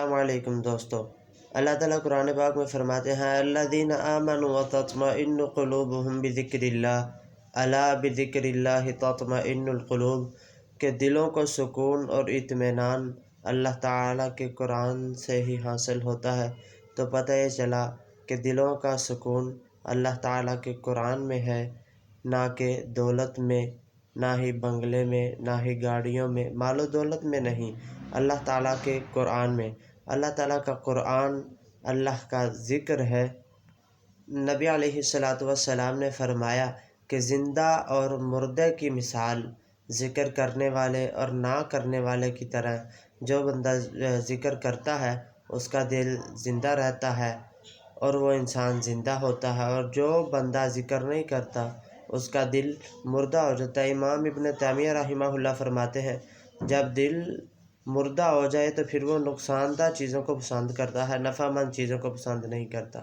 السلام علیکم دوستو، اللہ تعالیٰ قرآن پاک میں فرماتے ہیں الذین آمنوا وتطمئن قلوبہم بذکر اللہ الا بذکر اللہ تطمئن القلوب، کہ دلوں کو سکون اور اطمینان اللہ تعالیٰ کے قرآن سے ہی حاصل ہوتا ہے۔ تو پتہ یہ چلا کہ دلوں کا سکون اللہ تعالیٰ کے قرآن میں ہے، نہ کہ دولت میں، نہ ہی بنگلے میں، نہ ہی گاڑیوں میں، مال و دولت میں نہیں، اللہ تعالیٰ کے قرآن میں۔ اللہ تعالیٰ کا قرآن اللہ کا ذکر ہے۔ نبی علیہ السلام نے فرمایا کہ زندہ اور مردے کی مثال ذکر کرنے والے اور نہ کرنے والے کی طرح۔ جو بندہ ذکر کرتا ہے اس کا دل زندہ رہتا ہے اور وہ انسان زندہ ہوتا ہے، اور جو بندہ ذکر نہیں کرتا اس کا دل مردہ ہو جاتا ہے۔ امام ابن تیمیہ رحمہ اللہ فرماتے ہیں جب دل مردہ ہو جائے تو پھر وہ نقصان دہ چیزوں کو پسند کرتا ہے، نفع مند چیزوں کو پسند نہیں کرتا۔